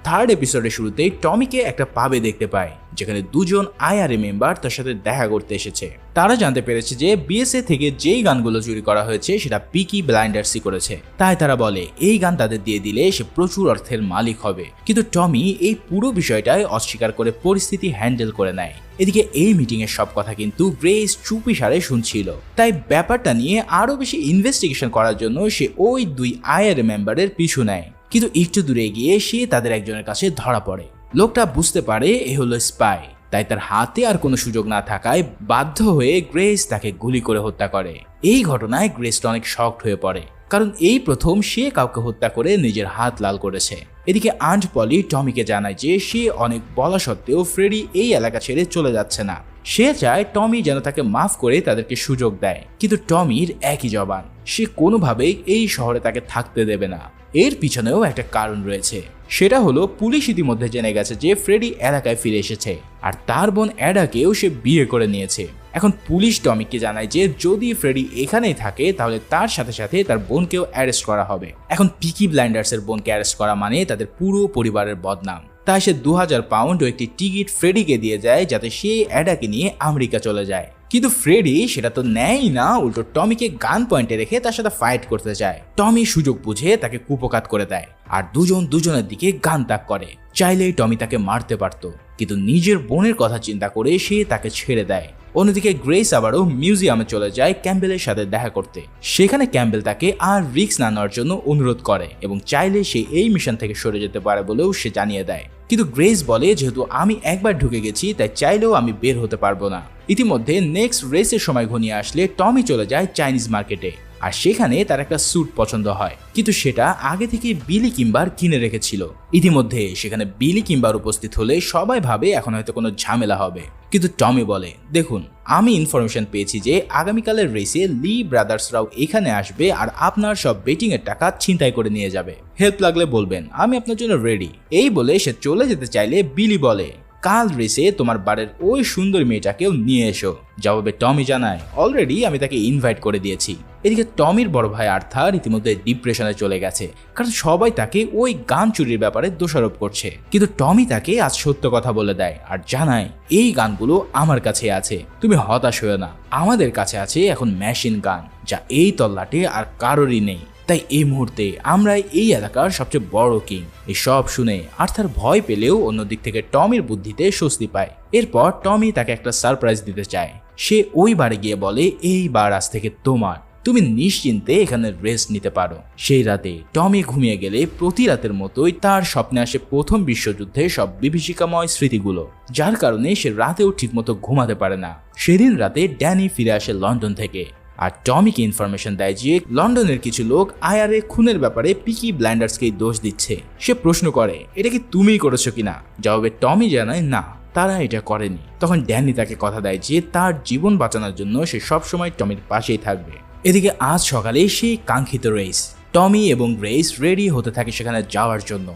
Third এপিসোডের শুরুতেই টমিকে একটা পাবে দেখতে পায়, যেখানে দুজন আইআরএ মেম্বার তার সাথে দেখা করতে এসেছে। তারা জানতে পেরেছে যে বিএসএ থেকে যেই গানগুলো চুরি করা হয়েছে সেটা পিকি ব্লাইন্ডার্সই করেছে। তাই তারা বলে এই গান তাদের দিয়ে দিলে সে প্রচুর অর্থের মালিক হবে। কিন্তু টমি এই পুরো বিষয়টাই অস্বীকার করে পরিস্থিতি হ্যান্ডেল করে নেয়। এদিকে এই মিটিং এর সব কথা কিন্তু গ্রেস চুপি সারে শুনছিল। তাই ব্যাপারটা নিয়ে আরো বেশি ইনভেস্টিগেশন করার জন্য সে ওই দুই আইআরএ মেম্বারের পিছু নেয়। কিন্তু একটু দূরে গিয়ে সে তাদের একজনের কাছে ধরা পড়ে। লোকটা বুঝতে পারে এ হলো স্পাই, তাই তার হাতে আর কোনো সুযোগ না থাকায় বাধ্য হয়ে গ্রেস তাকে গুলি করে হত্যা করে। এই ঘটনায় গ্রেসটা অনেক শকড হয়ে পড়ে, কারণ এই প্রথম সে কাউকে হত্যা করে নিজের হাত লাল করেছে। এদিকে আন্ট পলি টমিকে জানায় যে সে অনেক বলা সত্ত্বেও ফ্রেডি এই এলাকা ছেড়ে চলে যাচ্ছে না। সে চায় টমি যেন তাকে মাফ করে তাদেরকে সুযোগ দেয়, কিন্তু টমির একই জবান, সে কোনোভাবেই এই শহরে তাকে থাকতে দেবে না। এর পিছনেও একটা কারণ রয়েছে, সেটা হলো পুলিশ ইতিমধ্যে জেনে গেছে যে ফ্রেডি এলাকায় ফিরে এসেছে, আর তার বোন অ্যাডাকেও সে বিয়ে করে নিয়েছে। এখন পুলিশ টমিকে জানায় যে যদি ফ্রেডি এখানেই থাকে তাহলে তার সাথে সাথে তার বোনকেও অ্যারেস্ট করা হবে। এখন পিকি ব্লাইন্ডার্সের বোনকে অ্যারেস্ট করা মানে তাদের পুরো পরিবারের বদনাম। তাই সে 2000 পাউন্ড ও একটি টিকিট ফ্রেডিকে দিয়ে যায় যাতে সে অ্যাডাকে নিয়ে আমেরিকা চলে যায়। কিন্তু ফ্রেডি সেটা তো নেয়ই না, উল্টো টমিকে গান পয়েন্টে রেখে তার সাথে ফাইট করতে চায়। টমি সুযোগ বুঝে তাকে কুপকাত করে দেয়, আর দুজন দুজনের দিকে গান তাক করে। চাইলেই টমি তাকে মারতে পারত, কিন্তু নিজের বোনের কথা চিন্তা করে সে তাকে ছেড়ে দেয়। অন্যদিকে গ্রেস আবারও মিউজিয়ামে চলে যায় ক্যাম্বেলের সাথে দেখা করতে। সেখানে ক্যাম্বেল তাকে আর রিস্ক না নেওয়ার জন্য অনুরোধ করে এবং চাইলে সে এই মিশন থেকে সরে যেতে পারে বলেও সে জানিয়ে দেয়। কিন্তু গ্রেস বলে যেহেতু আমি একবার ঢুকে গেছি তাই চাইলেও আমি বের হতে পারবো না। ইতিমধ্যে নেক্সট রেসের সময় ঘনিয়ে আসলে টমি চলে যায় চাইনিজ মার্কেটে, আর সেখানে তার একটা স্যুট পছন্দ হয়, কিন্তু সেটা আগে থেকে বিলি কিম্বার কিনে রেখেছিল। ইতিমধ্যে সেখানে বিলি কিম্বার উপস্থিত হলে সবাই ভাবে এখন হয়তো কোনো ঝামেলা হবে, কিন্তু টমি বলে দেখুন আমি ইনফরমেশন পেয়েছি যে আগামীকালের রেসে লি ব্রাদার্সরাও এখানে আসবে আর আপনার সব বেটিং এর টাকা ছিনতাই করে নিয়ে যাবে। হেল্প লাগলে বলবেন, আমি আপনার জন্য রেডি। এই বলে সে চলে যেতে চাইলে বিলি বলে কাল রেসে তোমার বাড়ির ওই সুন্দর মেয়েটাকেও নিয়ে এসো। জবাবে টমি জানায় অলরেডি আমি তাকে ইনভাইট করে দিয়েছি। এদিকে টমির বড় ভাই আর্থার ইতিমধ্যে ডিপ্রেশনে চলে গেছে, কারণ সবাই তাকে ওই গান চুরির ব্যাপারে দোষারোপ করছে। কিন্তু টমি তাকে আজ সত্য কথা বলে দেয় আর জানায় এই গানগুলো আমার কাছে আছে, তুমি হতাশ হয়ে না, আমাদের কাছে আছে এখন মেশিন গান, যা এই তল্লাটে আর কারোরই নেই। তাই এই মুহূর্তে আমরা এই এলাকার সবচেয়ে বড় কিং। এই সব শুনে আর্থার ভয় পেলেও অন্যদিক থেকে টমির বুদ্ধিতে স্বস্তি পায়। এরপর টমি তাকে একটা সারপ্রাইজ দিতে চায়। সে ওই বারে গিয়ে বলে এই বার আজ থেকে তোমার, তুমি নিশ্চিন্তে এখানে রেস্ট নিতে পারো। সেই রাতে টমি ঘুমিয়ে গেলে প্রতি রাতের মতোই তার স্বপ্নে আসে প্রথম বিশ্বযুদ্ধে সব বিভীষিকাময় স্মৃতিগুলো, যার কারণে সে রাতেও ঠিকমতো ঘুমাতে পারে না। সেদিন রাতে ড্যানি ফিরে আসে লন্ডন থেকে, আর টমিকে ইনফরমেশন দেয় যে লন্ডনের কিছু লোক আইআরএ খুনের ব্যাপারে পিকি ব্লাইন্ডার্সকেই দোষ দিচ্ছে। সে প্রশ্ন করে এটা কি তুমিই করেছো কিনা? জবাবে টমি জানায় না, তারা এটা করেনি। তখন ড্যানি তাকে কথা দেয় যে তার জীবন বাঁচানোর জন্য সে সবসময় টমির পাশেই থাকবে। এদিকে আজ সকালে সেই কাঙ্ক্ষিত রেস, টমি এবং গ্রেস রেডি হতে থাকে সেখানে যাওয়ার জন্য।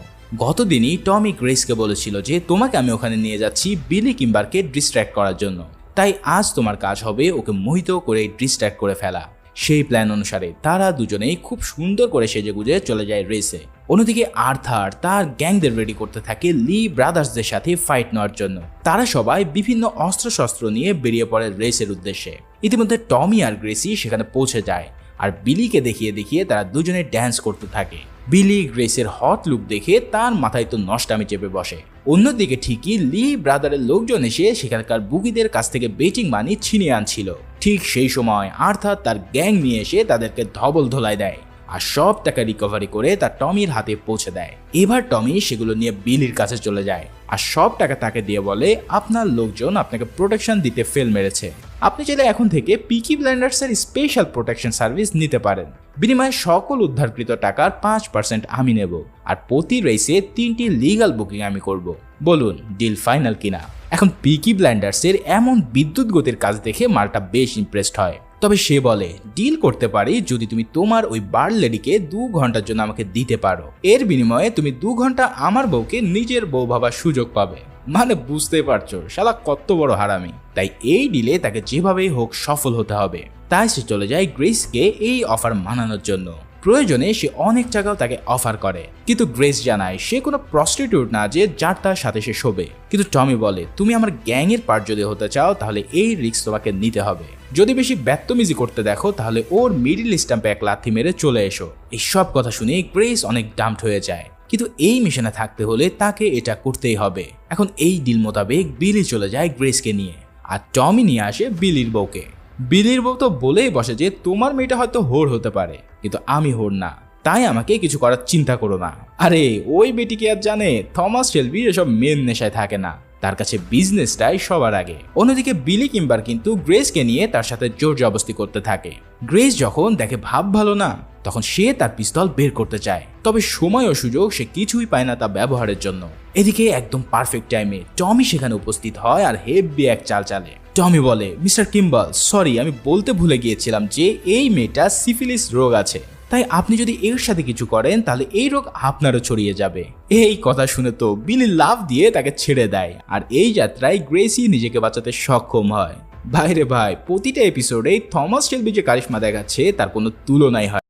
গতদিনই টমি গ্রেসকে বলেছিল যে তোমাকে আমি ওখানে নিয়ে যাচ্ছি বিলি কিম্বারকে ডিস্ট্র্যাক্ট করার জন্য, তাই আজ তোমার কাজ হবে ওকে মোহিত করে ডিস্ট্র্যাক্ট করে ফেলা। সেই প্ল্যান অনুসারে তারা দুজনেই খুব সুন্দর করে সেজেগুজে চলে যায় রেসে। অন্যদিকে আর্থার তার গ্যাংদের রেডি করতে থাকে লি ব্রাদার্সদের সাথে ফাইট নেওয়ার জন্য। তারা সবাই বিভিন্ন অস্ত্রশস্ত্র নিয়ে বেরিয়ে পড়ে রেসের উদ্দেশ্যে। ইতিমধ্যে টমি আর গ্রেসি সেখানে পৌঁছে যায়, আর বিলিকে দেখিয়ে দেখিয়ে তারা দুজনে ড্যান্স করতে থাকে। বিলি গ্রেসের হট লুক দেখে তার মাথায় তো নষ্টামি চেপে বসে। অন্যদিকে ঠিকই লি ব্রাদারের লোকজন এসে সেখানকার বুকিদের কাছ থেকে বেটিং মানি ছিনিয়ে আনছিল। ঠিক সেই সময় আর্থার তার গ্যাং নিয়ে এসে তাদেরকে ধবল ধোলাই দেয়, আর সব টাকা রিকভারি করে তা টমির হাতে পৌঁছে দেয়। এবার টমি সেগুলো নিয়ে বিলির কাছে চলে যায়, আর সব টাকা তাকে দিয়ে বলে আপনার লোকজন আপনাকে প্রোটেকশন দিতে ফেল মেরেছে, আপনি চাইলে এখন থেকে পিকি ব্লাইন্ডার্সের স্পেশাল প্রোটেকশন সার্ভিস নিতে পারেন। বিনিময়ে সকল উদ্ধারকৃত টাকার 5% আমি নেব, আর প্রতি রেসে 3টি লিগাল বুকিং আমি করব। বলুন ডিল ফাইনাল কিনা? এখন পিকি ব্লাইন্ডার্সের এমন বিদ্যুৎ গতির কাজ দেখে মালটা বেশ ইমপ্রেসড হয়। তবে সে বলে ডিল করতে পারি যদি তুমি তোমার ওই বার লেডিকে 2 ঘন্টার জন্য আমাকে দিতে পারো। এর বিনিময়ে তুমি 2 ঘন্টা আমার বউকে নিজের বউ ভাবার সুযোগ পাবে। মানে বুঝতে পারছো শালা কত বড় হারামি। তাই এই ডিলে তাকে যেভাবেই হোক সফল হতে হবে। তাই সে চলে যায় গ্রেসকে এই অফার মানানোর জন্য। প্রয়োজনে সে অনেক টাকাও তাকে অফার করে, কিন্তু গ্রেস জানায় সে কোনো প্রস্টিটিউট না যে যার তার সাথে সে শোবে। কিন্তু টমি বলে, তুমি আমার গ্যাংয়ের পার্ট যদি হতে চাও তাহলে এই রিস্ক তোমাকে নিতে হবে। যদি বেশি ব্যাত্তমিজি করতে দেখো তাহলে ওর মিডিল স্টাম্পে এক লাথি মেরে চলে এসো। এই সব কথা শুনে গ্রেস অনেক ডাম্পড হয়ে যায়, কিন্তু এই মিশনে থাকতে হলে তাকে এটা করতেই হবে। এখন এই ডিল মোতাবেক বিলি চলে যায় গ্রেসকে নিয়ে, আর টমি নিয়ে আসে বিলির বউকে। বিলির বউ তো বলেই বসে যে তোমার মেয়েটা হয়তো হোর হতে পারে, কিন্তু আমি হোর না, তাই আমাকে কিছু করার চিন্তা করো না। আরে ওই বেটি কি আর জানে থমাস শেলবি এসব মেন নেশায় থাকে না, তার কাছে বিজনেসটাই সবার আগে। অন্যদিকে বিলি কিম্বার কিন্তু গ্রেসকে নিয়ে তার সাথে জোর জবরদস্তি করতে থাকে। গ্রেস যখন দেখে ভাব ভালো না, তখন সে তার পিস্তল বের করতে চায়, তবে সময় ও সুযোগ সে কিছুই পায় না তা ব্যবহারের জন্য। এদিকে একদম পারফেক্ট টাইমে টমি সেখানে উপস্থিত হয় আর হেভি এক চাল চালে। টমি বলে, মিস্টার কিম্বল সরি, আমি বলতে ভুলে গিয়েছিলাম যে এই মেয়েটা সিফিলিস রোগ আছে, তাই আপনি যদি এর সাথে কিছু করেন তাহলে এই রোগ আপনারও ছড়িয়ে যাবে। এই কথা শুনে তো বিলি লাফ দিয়ে তাকে ছেড়ে দেয়, আর এই যাত্রায় গ্রেসি নিজেকে বাঁচাতে সক্ষম হয়। ভাইরে ভাই, প্রতিটা এপিসোডেই থমাস শেলবি যে কারিশমা দেখাচ্ছে তার কোনো তুলনাই হয়।